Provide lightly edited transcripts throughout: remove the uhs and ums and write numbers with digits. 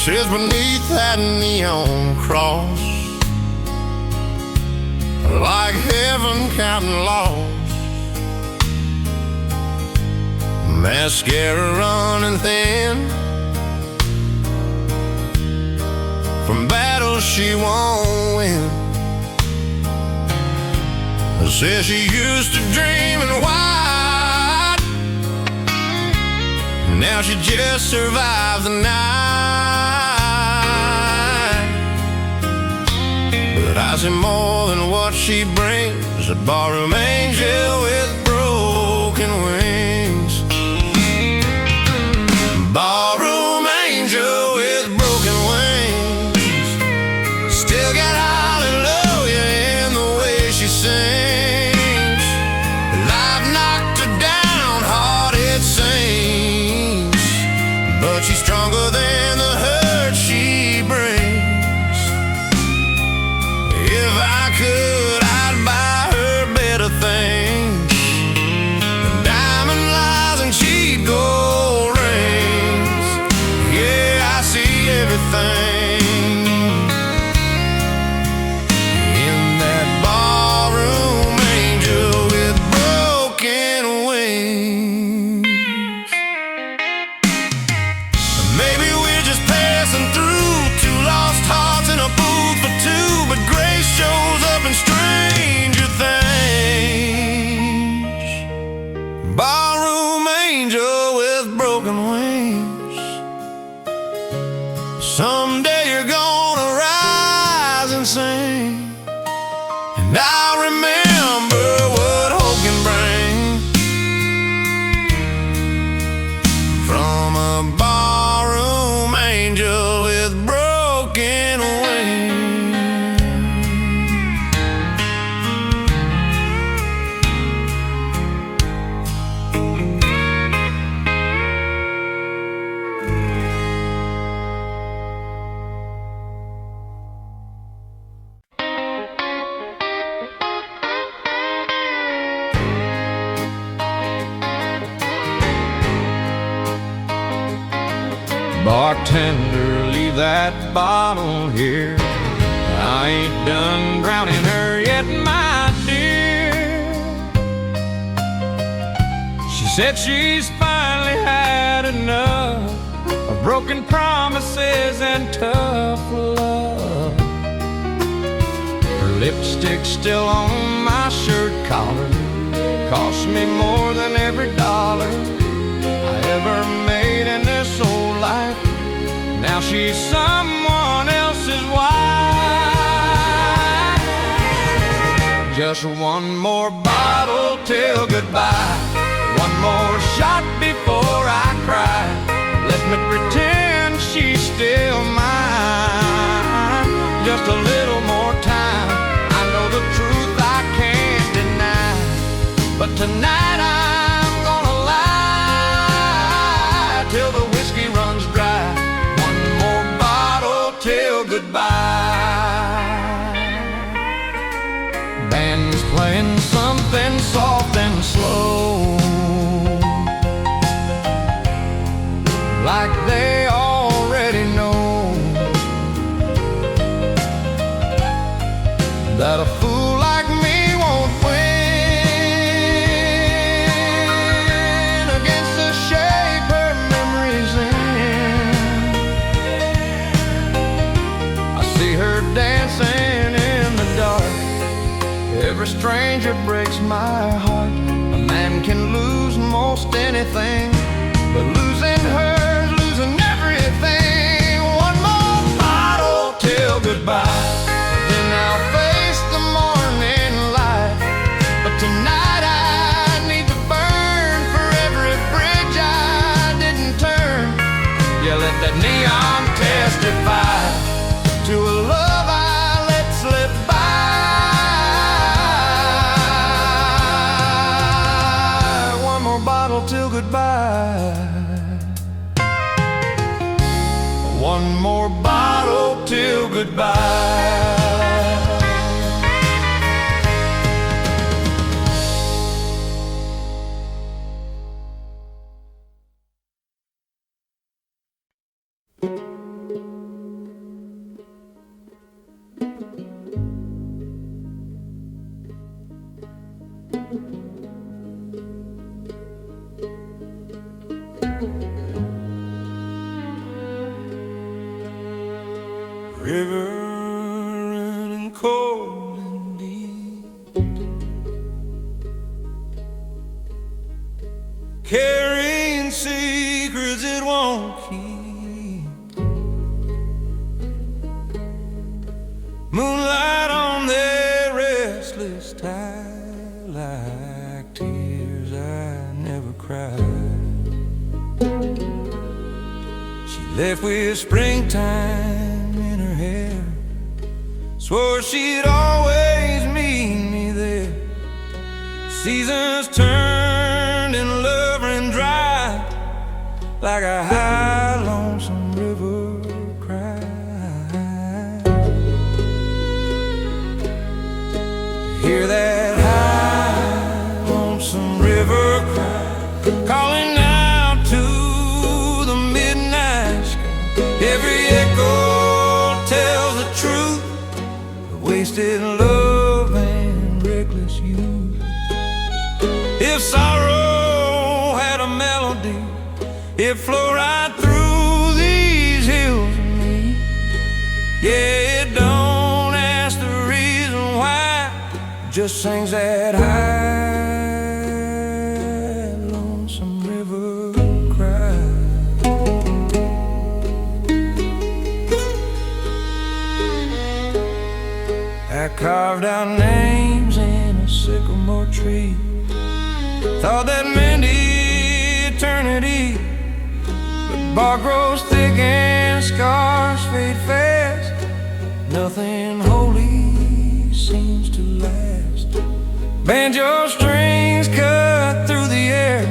says beneath that neon cross, like heaven counting lost, mascara running thin from battles she won't win. Says she used to dream in white, now she just survives the night. But I see more than what she brings, a barroom angel with broken wings. Barroom angel with broken wings, still got hallelujah in the way she sings. But she's stronger than the hurt she brings. If I could, I'd buy her better things than diamond lies and cheap gold rings. Yeah, I see everything in that barroom angel with broken wings. Maybe we're just passing through, two lost hearts in a booth for two, but grace shows up in stranger things. Barroom angel with broken wings, someday you're gonna rise and sing, and I'll remember what hope can bring from a barroom angel with broken wings. Bartender, leave that bottle here. I ain't done drowning her yet, my dear. She said she's finally had enough of broken promises and tough love. Her lipstick's still on my shirt collar, cost me more than every dollar I ever made in this old life. Now she's someone else's wife. Just one more bottle till goodbye, one more shot before I cry. Let me pretend she's still mine. Just a little more time, I know the truth I can't deny, but tonight I'm gonna lie till the whiskey runs dry. One more bottle till goodbye. Band's playing something soft and slow, like they already know that a fool like me won't win against the shape her memory's in. I see her dancing in the dark. Every stranger breaks my heart. A man can lose most anything, but losing her's losing everything. One more bottle till goodbye, then I'll face the morning light. But tonight I need to burn for every bridge I didn't turn. Yeah, let that neon testify to a love I let slip by. One more bottle till goodbye. One more bottle till goodbye. river running cold and deep, carrying secrets it won't keep. Moonlight on their restless tide, like tears I never cried. She left with springtime in her hair, swore she'd always meet me there. Seasons turned and love ran dry, like a high lonesome river cry. Hear that high lonesome river cry, calling out to the midnight sky. Every echo tells the truth of wasted love and reckless youth. If sorrow had a melody, it'd flow right through these hills of me. Yeah, it don't ask the reason why, just sings that high lonesome river cry. I carved out names in a sycamore tree, thought that meant eternity. But bark grows thick and scars fade fast, nothing holy seems to last. Banjo strings cut through the air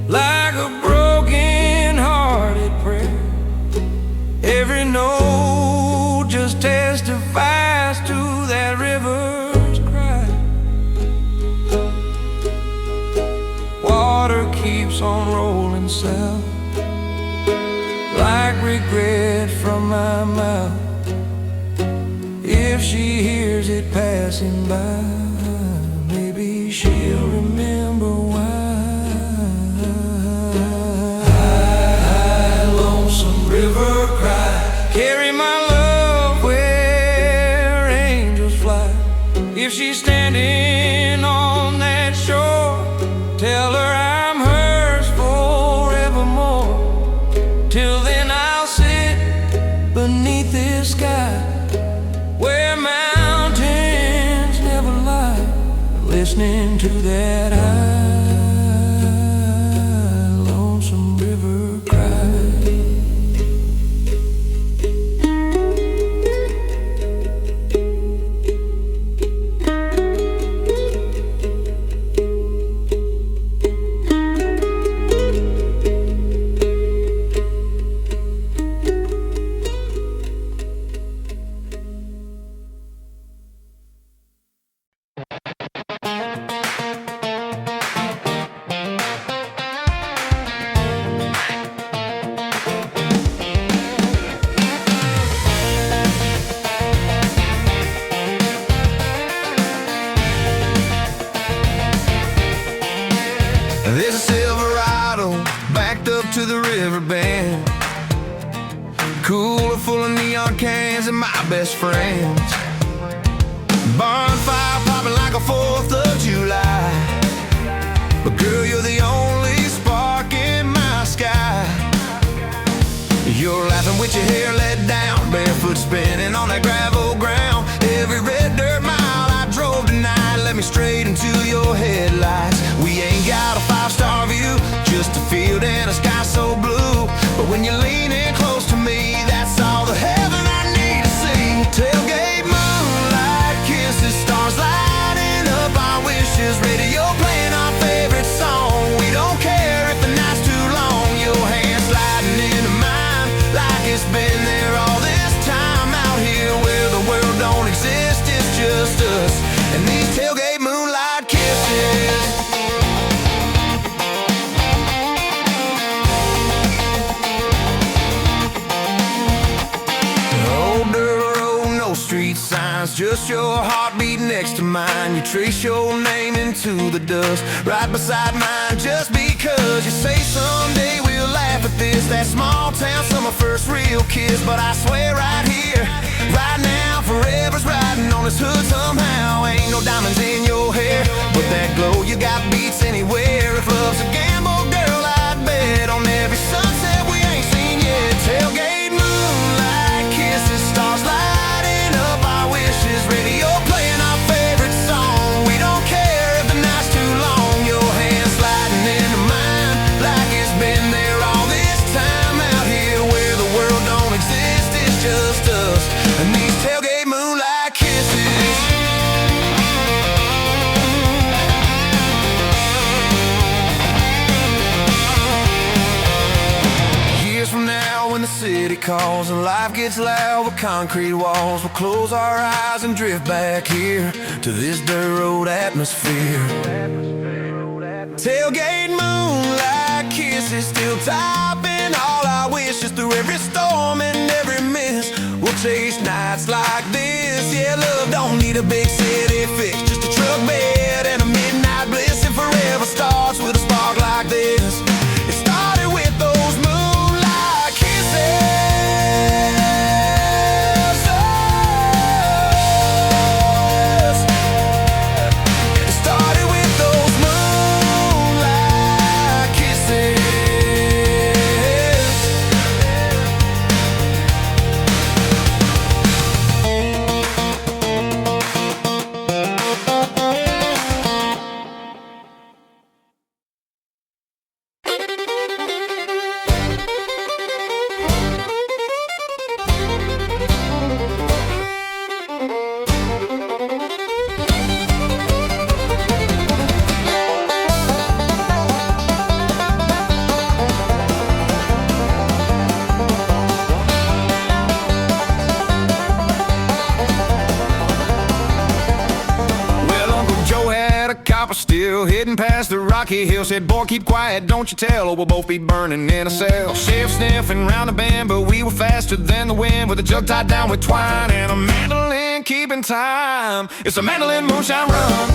like a broken-hearted prayer. Every note just testifies to that river's cry. Water keeps on rolling south, like regret from my mouth. If she hears it passing by, maybe she'll remember why. High lonesome river cry, carry my love where angels fly. If she's standing on that shore, tell her I'm hers forevermore. Till then I'll sit beneath this sky, where mountains never lie, listening to that high lonesome river cry. There's a Silverado backed up to the river bend, cooler full of neon cans and my best friends. Bonfire popping like a 4th of July, but girl, you're the only spark in my sky. You're laughing with your hair let down, barefoot spinning on that gravel ground. Every red dirt mile I drove tonight led me straight into your headlights. We ain't got a 5-star view, just a field and a sky so blue. But when you lean in close to me, that's all the heaven I need to see. Tailgate moonlight kisses, stars lighting up our wishes, radio playing our favorite song. We don't care if the night's too long, your hand sliding into mine like it's been there all this time. Out here where the world don't exist, it's just us and these tailgate moonlight kisses. Just your heartbeat next to mine. You trace your name into the dust right beside mine, just because you say someday we'll laugh with this, that small town summer first real kiss. But I swear right here, right now, forever's riding on this hood somehow. Ain't no diamonds in your hair, but that glow you got beats anywhere. If love's a gamble, girl, I'd bet on every sunset we ain't seen yet. Tailgate, moonlight kisses, stars lighting up our wishes, radio playing our favorite song. We don't care if the night's too long. Your hand sliding into mine like it's been there all this time. Out here where the world don't exist, it's just us and these tailgate moonlight kisses. Years from now, when the city calls and life gets loud with concrete walls, we'll close our eyes and drift back here to this dirt road atmosphere. Tailgate moonlight kisses, still topping all our wishes. Through every storm and every mist, we'll chase nights like this. Yeah, love don't need a big city fix, just a truck bed and a midnight bliss. And forever starts with a spark like this. It started with those moonlight kisses. It started with those moonlight kisses. Still heading past the rocky hill, said, boy, keep quiet, don't you tell, or we'll both be burning in a cell. Chef sniffing round the bend, but we were faster than the wind, with a jug tied down with twine and a mandolin keeping time. It's a mandolin moonshine run,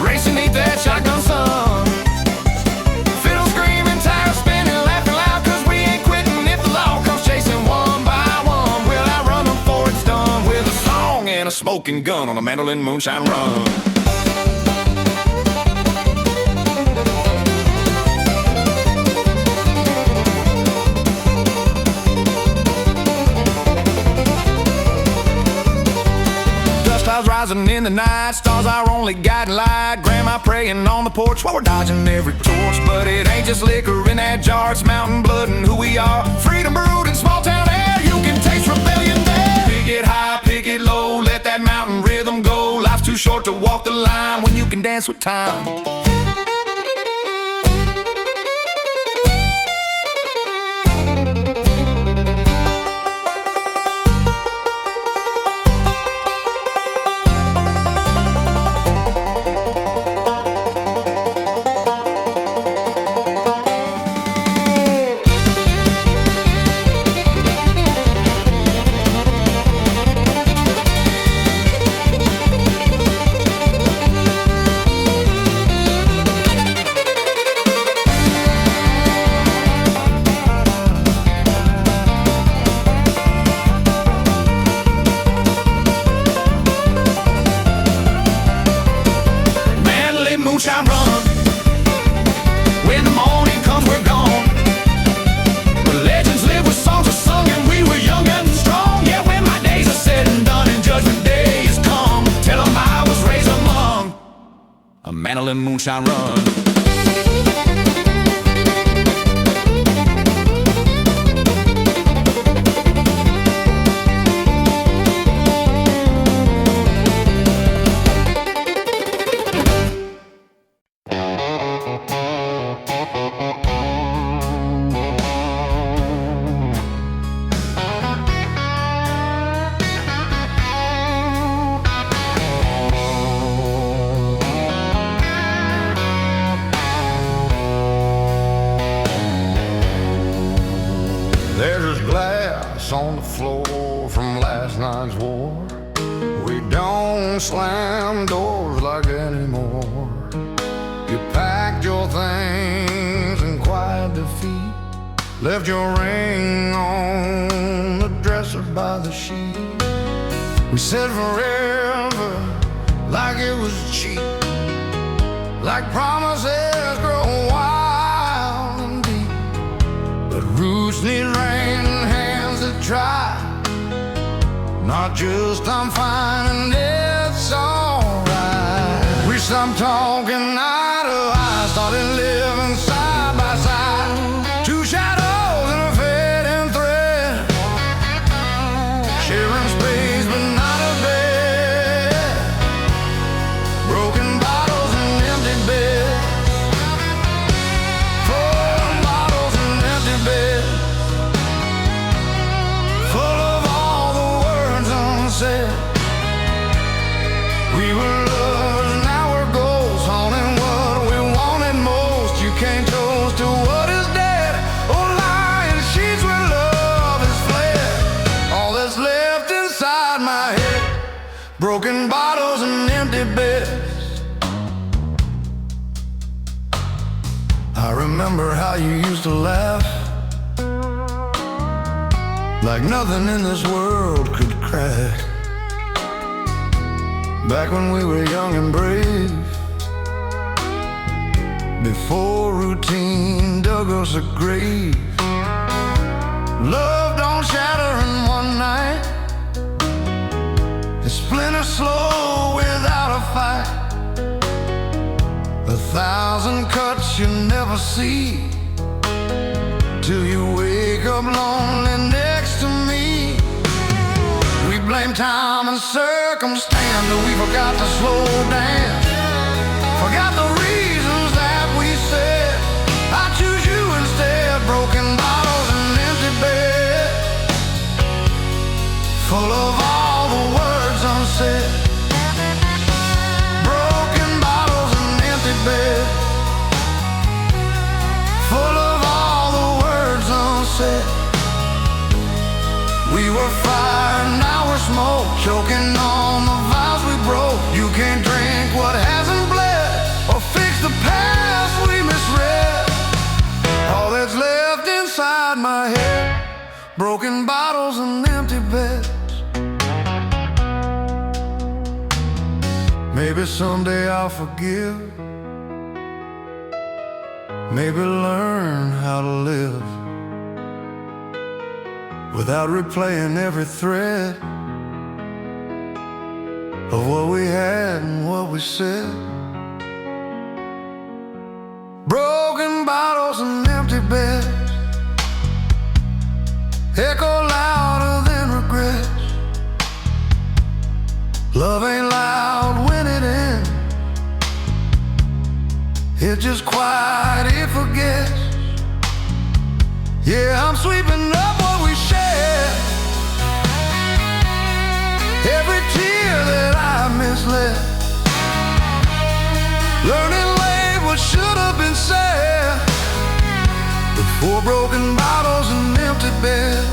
racing neath that shotgun sun. Fiddle screaming, tires spinning, laughing loud, cause we ain't quitting if the law comes chasing one by one. We'll outrun them before it's done, with a song and a smoking gun on a mandolin moonshine run. Clouds rising in the night, stars our only guiding light. Grandma praying on the porch while we're dodging every torch. But it ain't just liquor in that jar, it's mountain blood and who we are. Freedom brewed in small town air, you can taste rebellion there. Pick it high, pick it low, let that mountain rhythm go. Life's too short to walk the line when you can dance with time. Moonshine run, when the morning comes we're gone. The legends live with songs are sung and we were young and strong. Yeah, when my days are said and done and judgment day is come, tell them I was raised among a mandolin moonshine run. There's glass on the floor from last night's war. We don't slam doors like anymore. You packed your things in quiet defeat. Left your ring on the dresser by the sheet. We said forever like it was cheap, like promises grow wild and deep. But roots need rain and hands that try, not just I'm fine and it's alright. We stopped talking eye to eye, started living side by side. Two shadows in a fading thread, sharing space but not a bed. Broken bottles and empty beds, full bottles and empty beds, full of all the words unsaid. We were lovers, now we're ghosts, haunting what we wanted most. You can't toast to what is dead, or lying sheets where love is fled. All that's left inside my head, broken bottles and empty beds. I remember how you used to laugh, like nothing in this world could crack. Back when we were young and brave, before routine dug us a grave. Love don't shatter in one night, it splinters slow without a fight. 1,000 cuts you never see, till you wake up lonely next to me. We blame time and circumstance, but we forgot to slow down. Forgot the reasons that we said, I choose you instead. Broken bottles and empty beds, full of all the words unsaid. Broken bottles and empty beds, full of all the words unsaid. We were fire, now we're smoke, choking on the vows we broke. You can't drink what hasn't bled, or fix the past we misread. All that's left inside my head, broken bottles and empty beds. Maybe someday I'll forgive, maybe learn how to live without replaying every thread of what we had and what we said. Broken bottles and empty beds echo louder than regrets. Love ain't loud when it ends, it's just quiet, it forgets. Yeah, I'm sweeping up what we shared, every tear that I misled, learning late what should have been said. Before broken bottles and empty beds.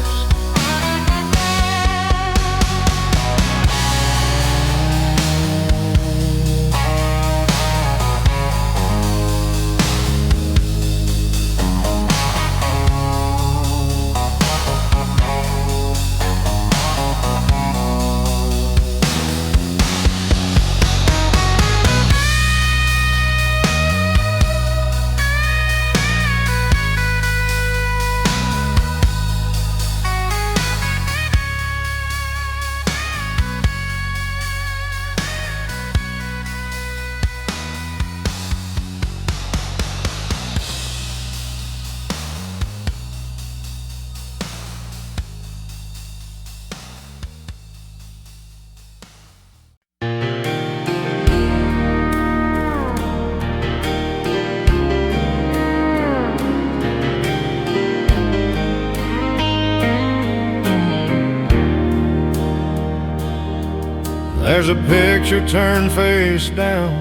There's a picture turned face down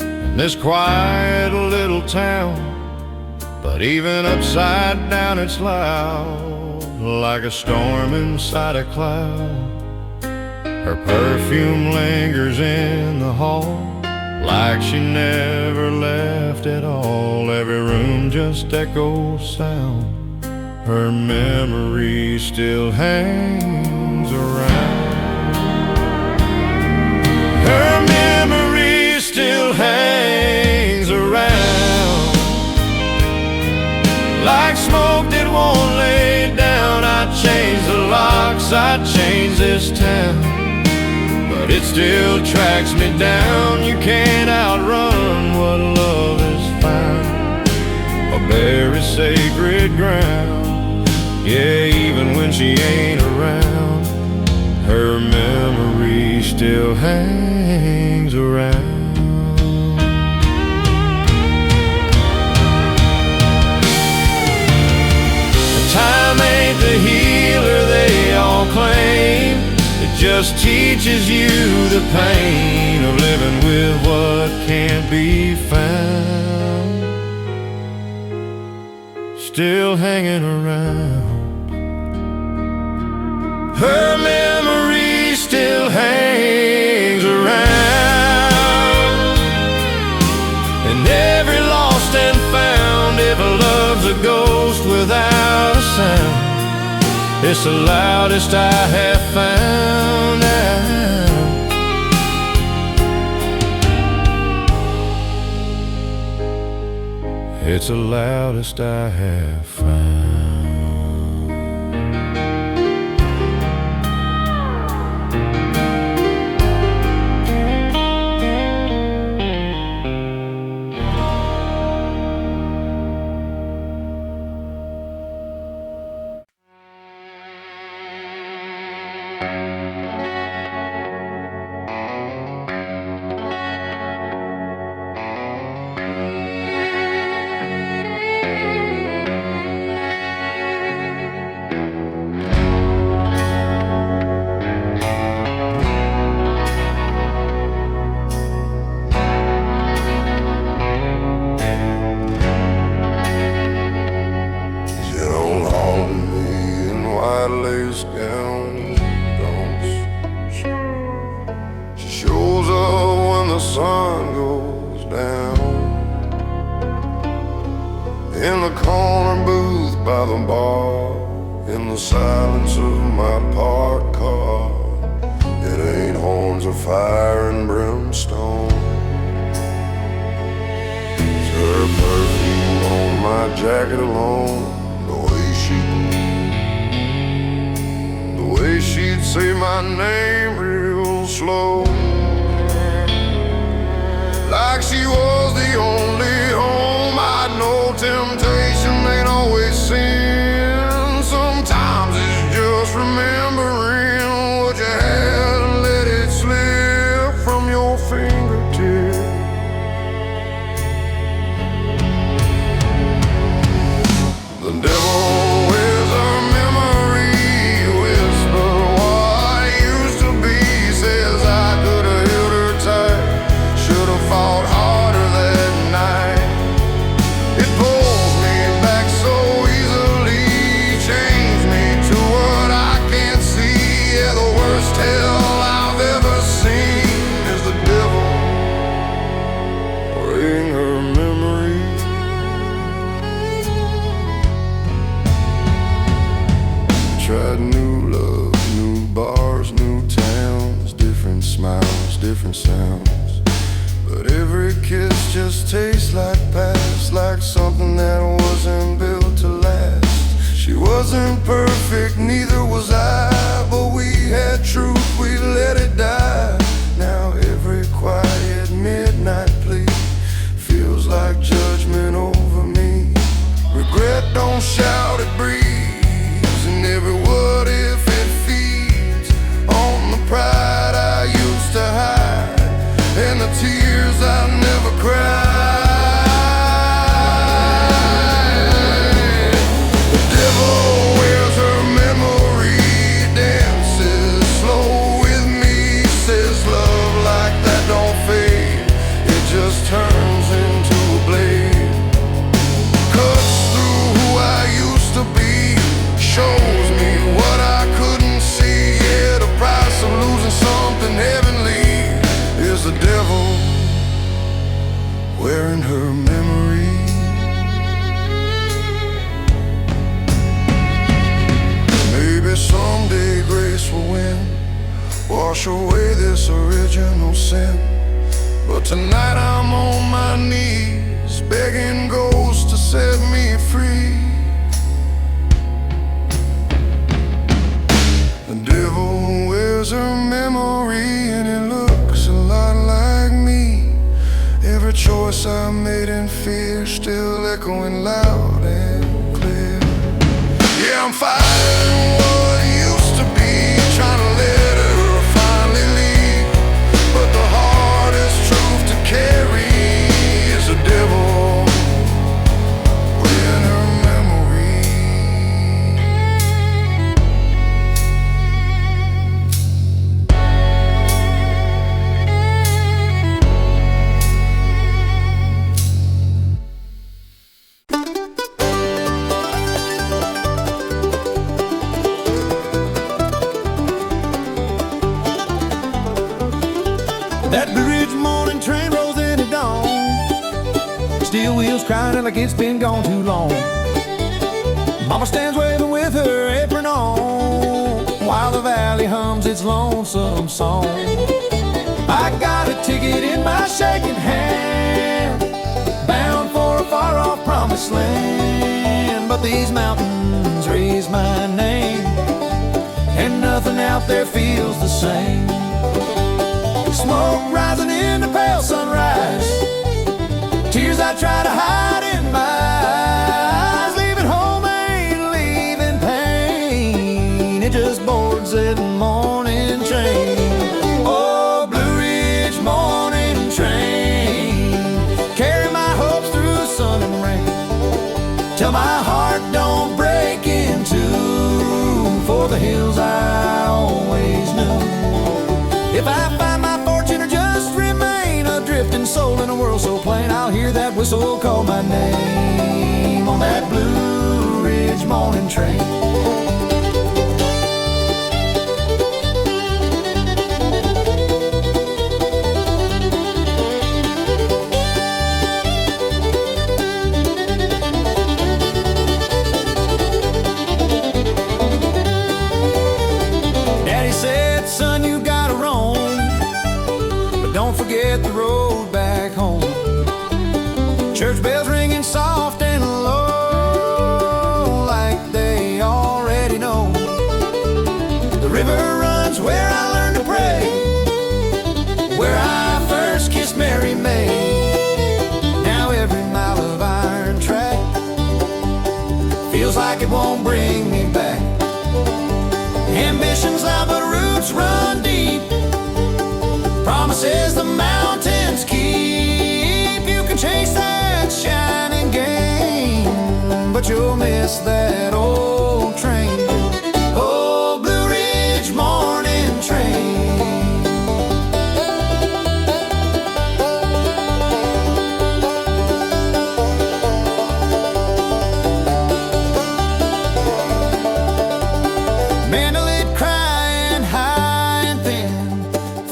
in this quiet little town, but even upside down it's loud, like a storm inside a cloud. Her perfume lingers in the hall, like she never left at all. Every room just echoes sound her memory still hangs around. Her memory still hangs around, like smoke that won't lay down. I changed the locks, I changed this town, but it still tracks me down. You can't outrun what love has found, a very sacred ground. Yeah, even when she ain't around, her memory still hangs around. Time ain't the healer they all claim. It just teaches you the pain of living with what can't be found, still hanging around. Her memory still hangs around, and every lost and found, if love's a ghost without a sound, it's the loudest I have found out. It's the loudest I have found. She shows up when the sun goes down, in the corner booth by the bar, in the silence of my parked car. It ain't horns or fire and brimstone, it's her perfume on my jacket alone. She'd say my name real slow, like she was the only home. I'd know temptation ain't always sin. Sometimes it's just remembering what you had and let it slip from your fingertips. The devil wears a memory, whisper what used to be, says I could have held her tight, should have fought harder that night. It pulls me back so easily, changed me to what I can't see. Yeah, the worst hell I've ever seen is the devil wearing her memory. Tried new love, new bars, new towns, different smiles, different sounds, but every kiss just tastes like past, like something that wasn't built to last. She wasn't perfect, neither was I, but we had truth, we let it die. Now every quiet midnight plea feels like judgment over me. Regret don't shout, it breathes, and every what if it feeds on the pride I used to hide, and the tears I never cried. The devil wears her memory, dances slow with me, says love like that don't fade, it just turns into a blade, cuts through who I used wash away this original sin. But tonight I'm on my knees, begging ghosts to set me free. The devil wears a memory, and it looks a lot like me. Every choice I made in fear, still echoing loud and clear. Yeah, I'm fighting what used to be, trying to let her finally leave. But the hardest truth to carry is the devil in her memory. That Blue Ridge morning train rolls in at dawn, steel wheels crying like it's been gone too long. Mama stands waving with her apron on, while the valley hums its lonesome song. I got a ticket in my shaking hand, bound for a far-off promised land. But these mountains raise my name, and nothing out there feels the same. Smoke rising in the pale sunrise, tears I try to hide in my eyes. Leaving home ain't leaving pain, it just boards that morning train. Oh, Blue Ridge morning train, carry my hopes through sun and rain, till my heart don't break in two, for the hills I always knew. If I find my fortune or just remain a drifting soul in a world so plain, I'll hear that whistle call my name on that Blue Ridge morning train. Daddy said, son, you gotta roam, but don't forget the road back home. Church bells ringing soft and low, like they already know. The river runs where I learned to pray, where I first kissed Mary May. Now every mile of iron track feels like it won't bring me back. Ambition's loud but roots run deep, promises the mountains keep. You can chase that shining game, but you'll miss that old train. Oh, Blue Ridge morning train. Mandolin crying high and thin,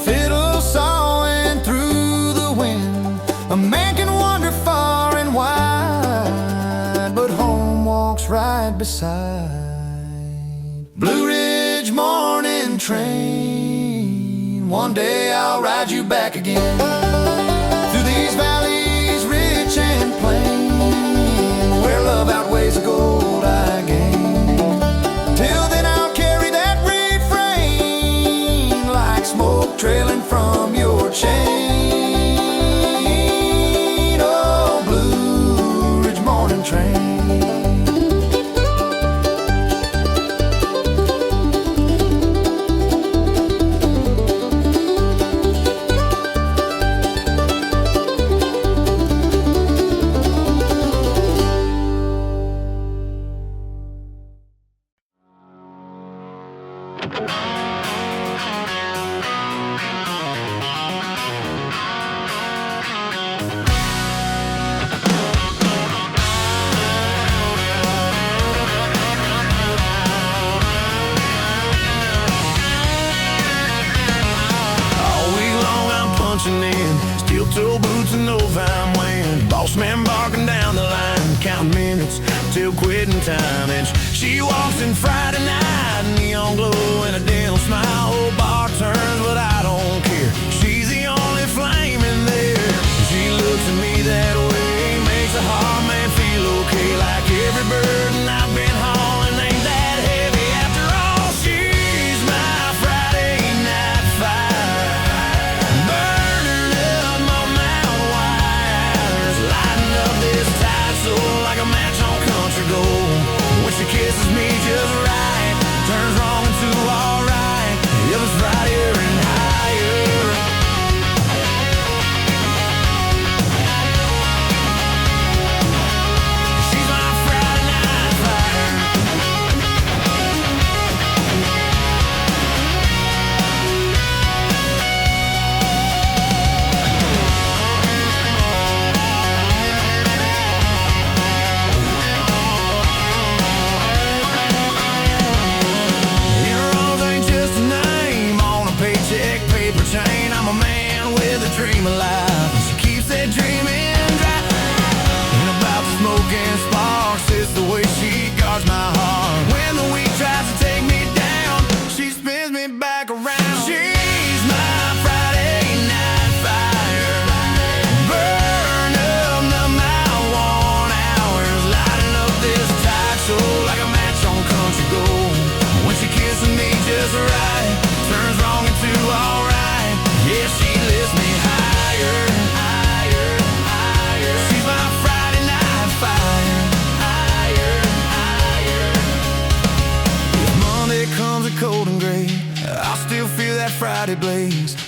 fiddle sawing through the wind. A man can wander far and wide, but home walks right beside. Blue Ridge morning train, one day I'll ride you back again, through these valleys rich and plain, where love outweighs the gold I gain. Till then I'll carry that refrain, like smoke trailing from your chain. Oh, Blue Ridge morning train. Steel-toe boots and no fine wind. Boss man barking down the line, counting minutes till quitting time. And she walks in Friday night, neon glow and a dental smile. Old bar turns, but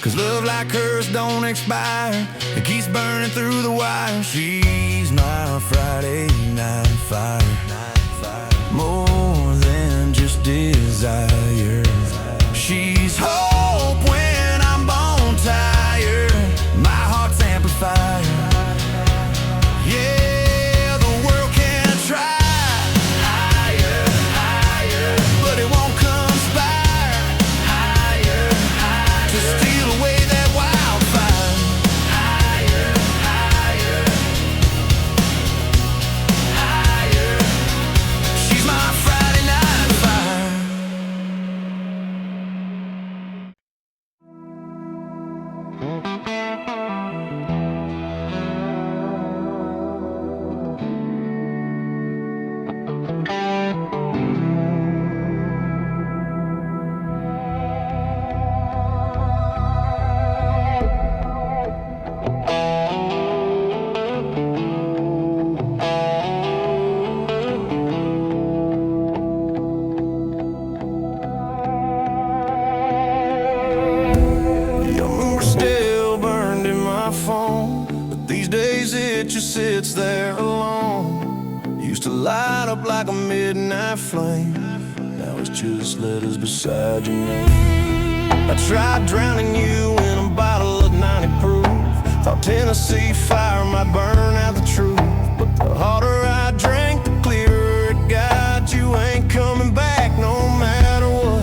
'cause love like hers don't expire. It keeps burning through the wire. She's my Friday night fire, more than just desire. She's hope when I'm bone tired. My heart's amplifier. Yeah, the world can try higher, higher, but it won't conspire higher, higher to steal away that wildfire. Higher, higher, higher. She's my Friday night fire. Your memory still burned in my phone, but these days it just sits there alone. Used to light up like a midnight flame. Now it's just letters beside your name. I tried drowning you in a bottle of 90 proof. Thought Tennessee fire might burn out the truth, but the harder I drank, the clearer it got. You ain't coming back no matter what.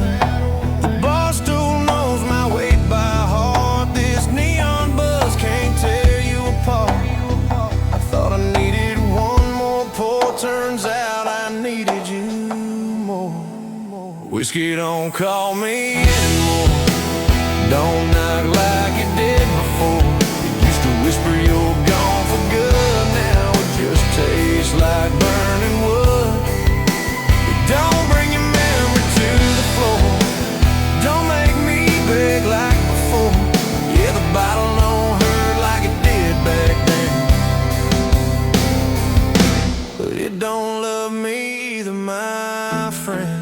The bar stool knows my weight by heart. This neon buzz can't tear you apart. I thought I needed one more pour. Turns out I needed you more. Whiskey don't call me anymore. Don't knock like you did before. It used to whisper you're gone for good. Now it just tastes like burning wood. It don't bring your memory to the floor. Don't make me beg like before. Yeah, the bottle don't hurt like it did back then, but it don't love me either, my friend.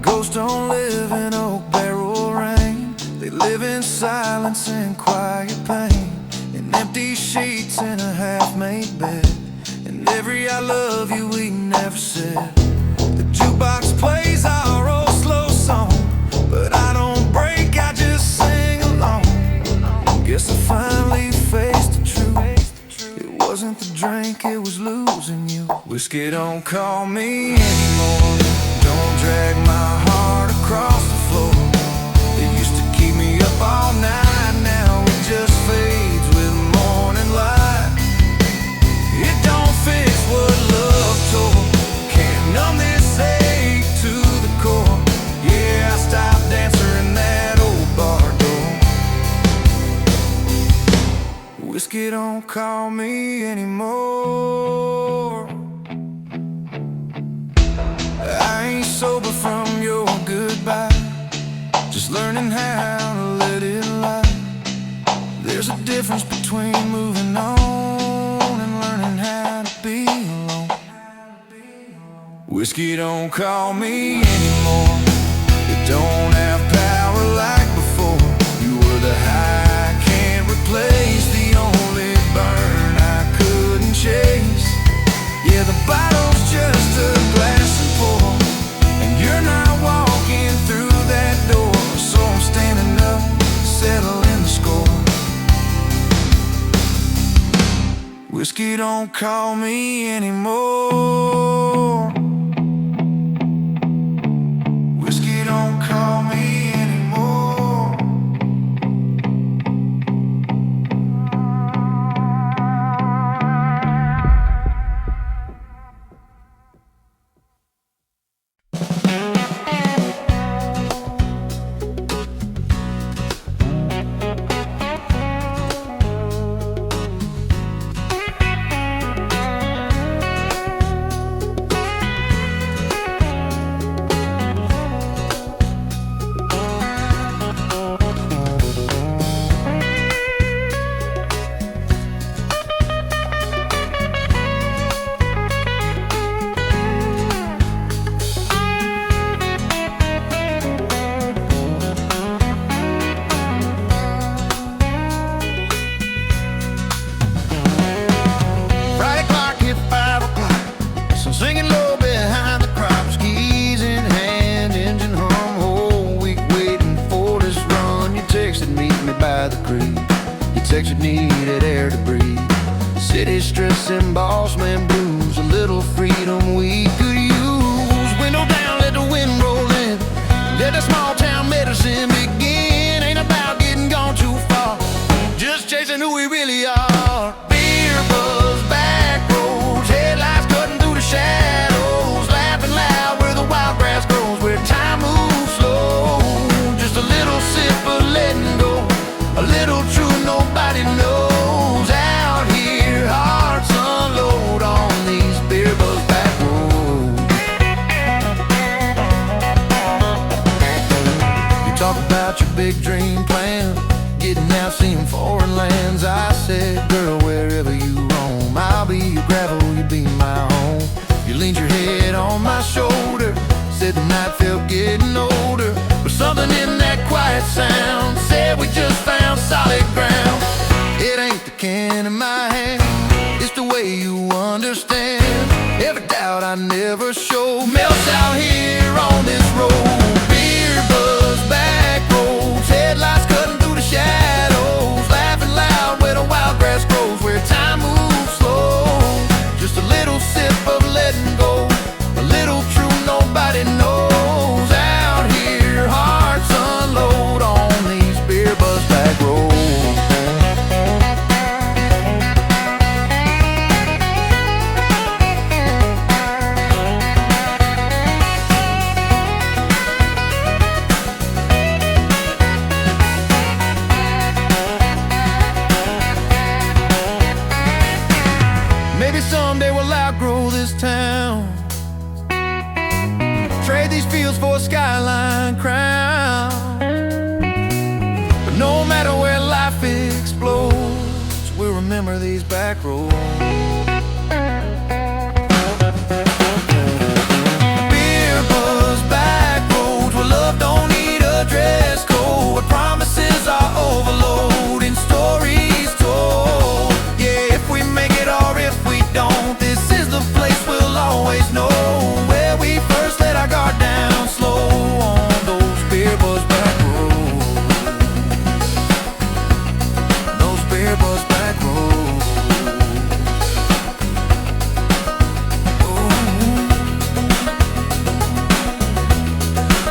Ghosts don't live in oak barrel rain. They live in silence and quiet pain, in empty sheets in a half-made bed, and every I love you we never said. The jukebox plays our old slow song, but I don't break, I just sing along. Guess I finally faced the truth. It wasn't the drink, it was losing you. Whiskey don't call me anymore. Don't drag my heart across the floor. It used to keep me up all night. Now it just fades with morning light. It don't fix what love tore. Can't numb this ache to the core. Yeah, I stopped answering that old bar door. Whiskey don't call me anymore. I ain't sober from your goodbye, just learning how to let it lie. There's a difference between moving on and learning how to be alone. Whiskey don't call me anymore. It don't have power like before. You were the high I can't replace, the only burn I couldn't chase. Yeah, the bottle's just a glass and pour, and you're not walking through that door. So I'm standing up, settling the score. Whiskey don't call me anymore. Whiskey don't call me anymore. spirits that needed air to breathe. City stress and boss man blues, a little freedom we could use. Window down, let the wind roll in, let the small town medicine begin. Ain't about getting gone too far, just chasing who we really are. Beer buzz, back roads, headlights cutting through the shadows, laughing loud where the wild grass grows, where time moves slow. Just a little sip of letting go, a little truth nobody knows. Out here, hearts unload on these beer buzz back roads. You talk about your big dream plan, getting out, seeing foreign lands. I said, girl, wherever you roam, I'll be your gravel, you be my home. You leaned your head on my shoulder, said the night felt getting older, but something in that quiet sound said we just found solid ground. It ain't the can in my hand, it's the way you understand. Every doubt I never show melts out here on this road. Beer buzz, back roads, headlights cutting through the shadows, laughing loud where the wild grass grows, where time moves slow. Just a little sip of letting go, a little truth nobody knows. Out here, hearts unload on these beer buzz back roads. Maybe someday we'll outgrow this town, trade these fields for a skyline crown. But no matter where life explodes, we'll remember these back roads. Beer buzz, back roads, where love don't need a dress code, where promises are overloading, stories told. Yeah, if we make it or if we don't, this is the place we'll always know, where we first let our guard down slow on those beer buzz back roads. Those beer buzz back roads. Ooh.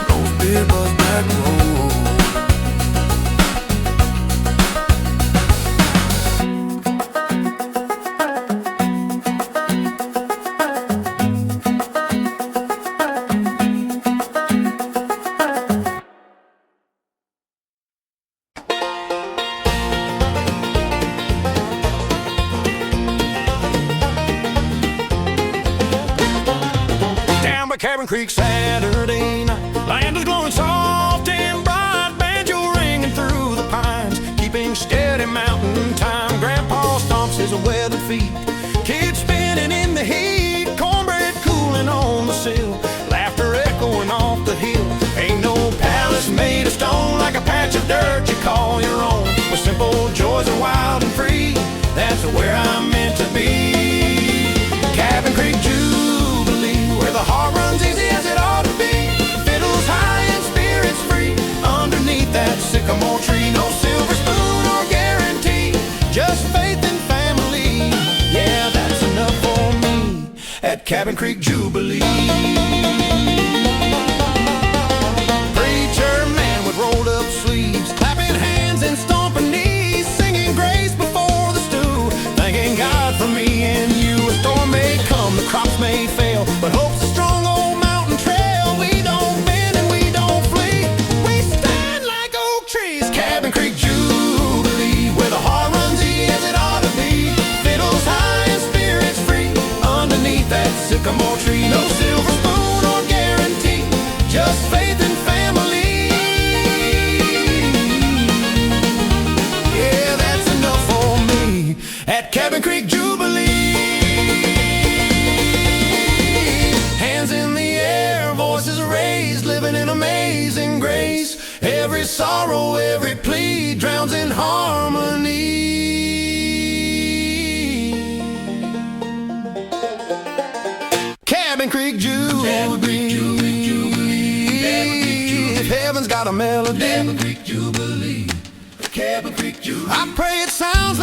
Those beer buzz back roads. Down by Cabin Creek Saturday night, land is glowing soft and bright, banjo ringing through the pines, keeping steady mountain time. Grandpa stomps his weathered feet, kids spinning in the heat, cornbread cooling on the sill, laughter echoing off the hill. Ain't no palace made of stone like a patch of dirt you call your own, where simple joys are wild and free. That's where I'm meant to be. Cabin Creek Jubilee, where the heart runs easy as it ought to be. Fiddles high and spirits free, underneath that sycamore tree. No silver spoon or guarantee, just faith and family. Yeah, that's enough for me at Cabin Creek Jubilee. Preacher man with rolled up sleeves, clapping hands and stomping knees, singing grace before the stew, thanking God for me and you. A storm may come, the crops may fail, but hope's a strong old mountain trail. We don't bend and we don't flee, we stand like oak trees. Cabin Creek Jubilee, where the heart runs easy as it ought to be. Fiddles high and spirits free, underneath that sycamore tree. No silver spoon or guarantee, just faith and family. Yeah, that's enough for me at Cabin Creek Jubilee. Hands in the air, voices raised, living in amazing grace. Every sorrow, every plea drowns in harmony. Cabin Creek Jubilee. If heaven's got a melody, Cabin Creek Jubilee. Cabin Creek Jubilee. I pray it sounds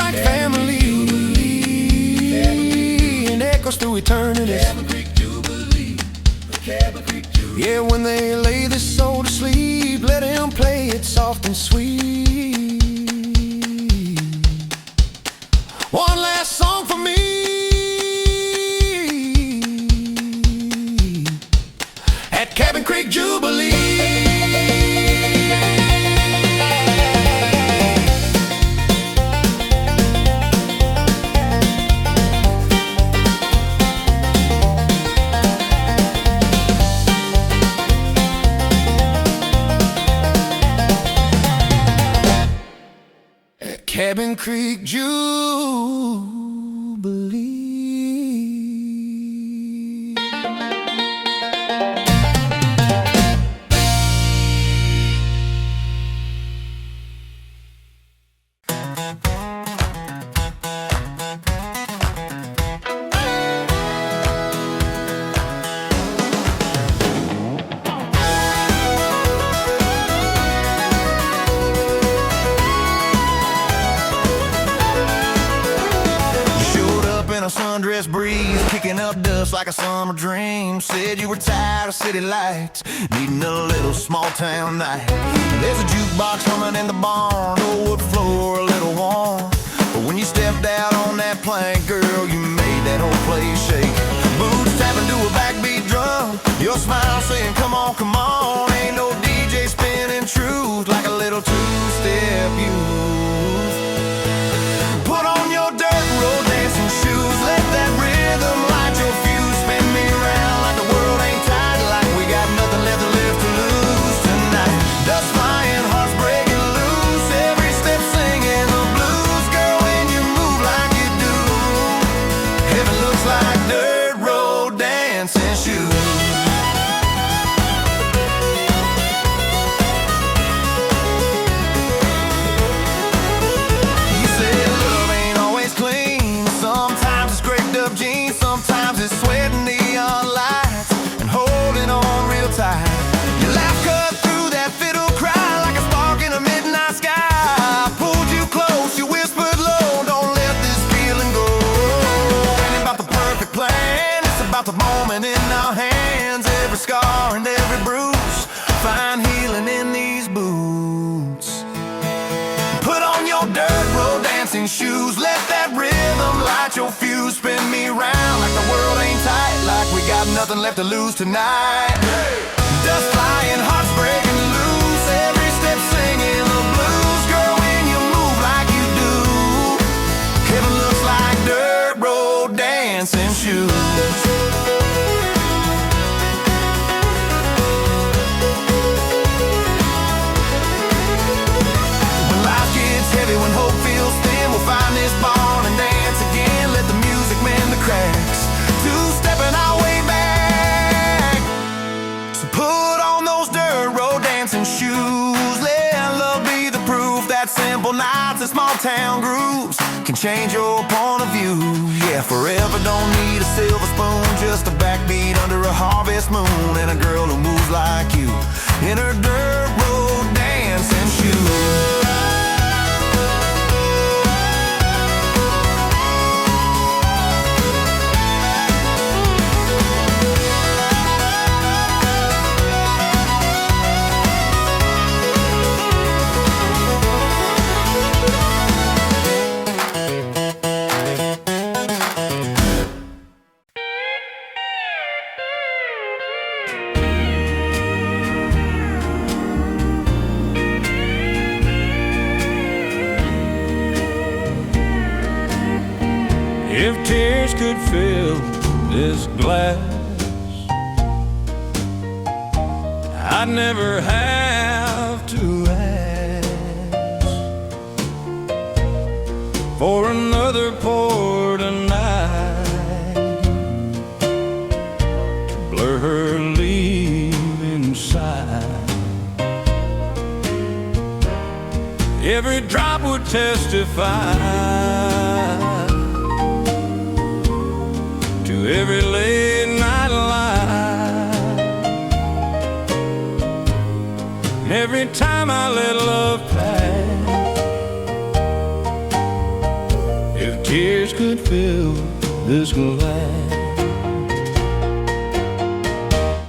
Yeah, when they lay this soul to sleep, let him play it soft and sweet. One last song for me at Cabin Creek Jubilee. Cabin Creek Jubilee. A sundress breeze, kicking up dust like a summer dream. Said you were tired of city lights, needing a little small town night. There's a jukebox humming in the barn, no wood floor, a little warm. But when you stepped out on that plank, girl, you made that whole place shake. Boots tapping to a backbeat drum, your smile saying, come on, come on. Ain't no DJ spinning truth like a little two-step youth. Put on your dirt road dancing shoes, let that rhythm light your fuse. Spin me around like the world ain't tight, like we got nothing left to live to lose tonight. Dust flying, hearts breaking loose, every step singing the blues. Girl, when you move like you do, heaven looks like dirt road dancing shoes. Sometimes it's sweating neon lights and holding on real tight. Your laugh cut through that fiddle cry like a spark in a midnight sky. Pulled you close, you whispered low, don't let this feeling go. Ain't about the perfect plan, it's about the moment in our hands. Every scar and every bruise, find healing in these boots. Put on your dirt road dancing shoes, let that rhythm light your fuse. Spin me round like the world ain't tight, like we got nothing left to lose tonight. Dust flying, hearts breaking loose, every step singing the blues. Girl, when you move like you do, heaven looks like dirt road dancing shoes. When hope feels thin, we'll find this barn and dance again. Let the music mend the cracks, two-stepping our way back. So put on those dirt road dancing shoes, let love be the proof that simple nights and small town grooves can change your point of view. Yeah, forever don't need a silver spoon, just a backbeat under a harvest moon, and a girl who moves like you in her dirt road dancing shoes. If tears could fill this glass, I'd never have to ask for another pour tonight to blur her leaving sight. Every drop would testify to every late night lie. Every time I let love pass, if tears could fill this glass,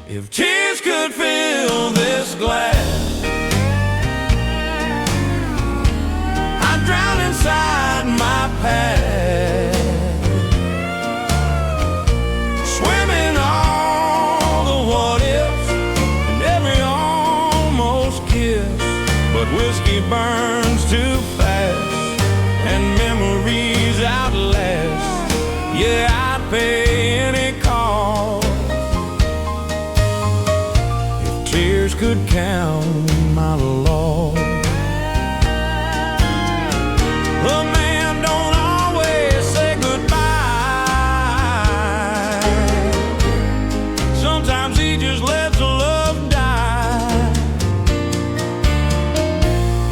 if tears could could fill this glass, I'd drown inside my past, swimming all the what ifs and every almost kiss. But whiskey burns too fast and memories outlast. Yeah, I'd pay any cost if tears could count my loss. A man don't always say goodbye. Sometimes he just lets love die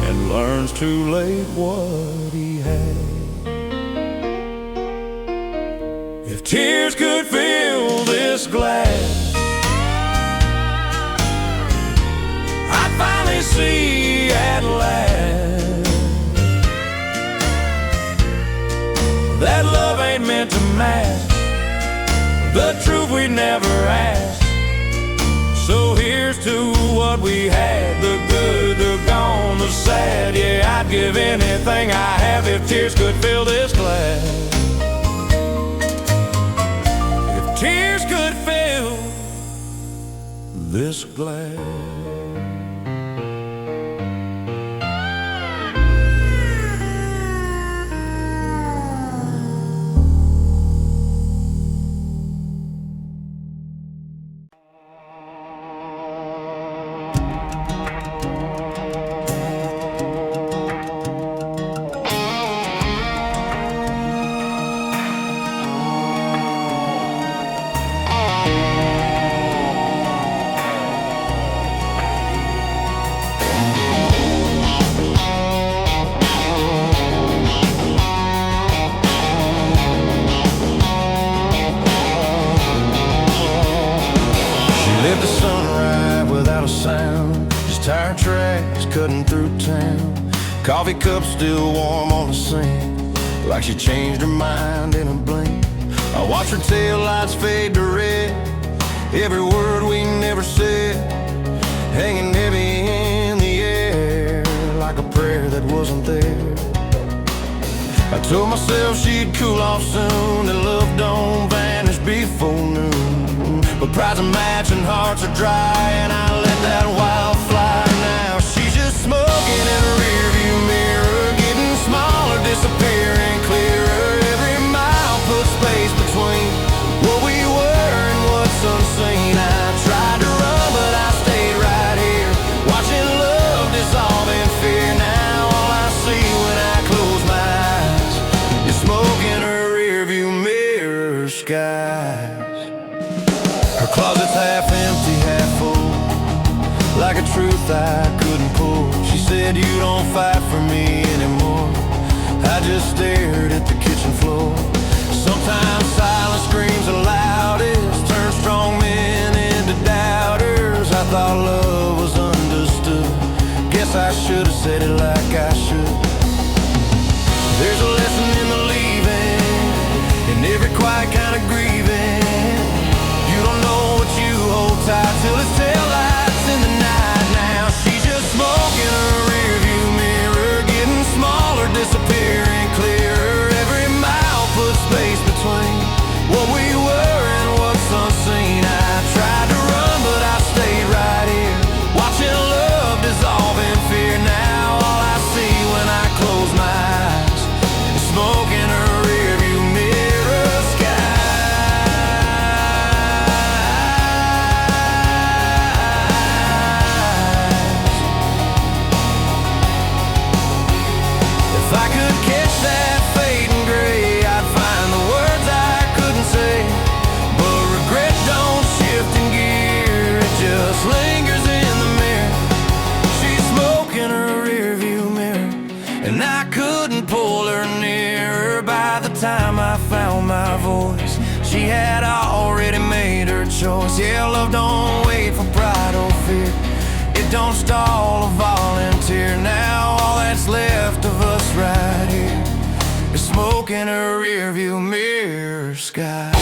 and learns too late what he had. If tears could fill this glass, I'd finally see at last that love ain't meant to match the truth we never asked. So here's to what we had, the good, the gone, the sad. Yeah, I'd give anything I have if tears could fill this glass. If tears could fill this glass. Lived a sunrise without a sound, just tire tracks cutting through town. Coffee cup still warm on the sink, like she changed her mind in a blink. I watch her tail lights fade to red, every word we never said hanging heavy in the air, like a prayer that wasn't there. I told myself she'd cool off soon, that love don't vanish before noon. But pride's a match and hearts are dry, and I let that wild fly. Now she's just smoking in a rearview mirror, getting smaller, disappearing clearer. Every mile puts space between what we were and what's unseen. I tried to run, but I stayed right here, watching love dissolve in fear. Now all I see when I close my eyes is smoke in her rearview mirror skies. Her closet's half empty, half full, like a truth I couldn't pull. She said, you don't fight for me anymore. I just stared at the kitchen floor. Sometimes silence screams the loudest, turn strong men into doubters. I thought love was understood, guess I should have said it like I should. There's a lesson in the leaving, in every quiet kind of grieving. You don't know what you hold tight till it's taillights in the night. Now she's just smoking her rearview mirror, getting smaller, disappearing clearer. Every mile puts space between what we were and what's unseen. I tried to run, but I stayed right here, watching love dissolve in fear. Now all I see when I close my eyes is smoke in her rearview mirror sky. If I could catch that fading gray, I'd find the words I couldn't say. But regret don't shift in gear, it just lingers in the mirror. She's smoking her rearview mirror, and I couldn't pull her nearer. By the time I found my voice, she had already made her choice. Yeah, love don't wait for pride or fear, it don't stall or volunteer. Now all that's left of us right here is smoke in a rearview mirror sky.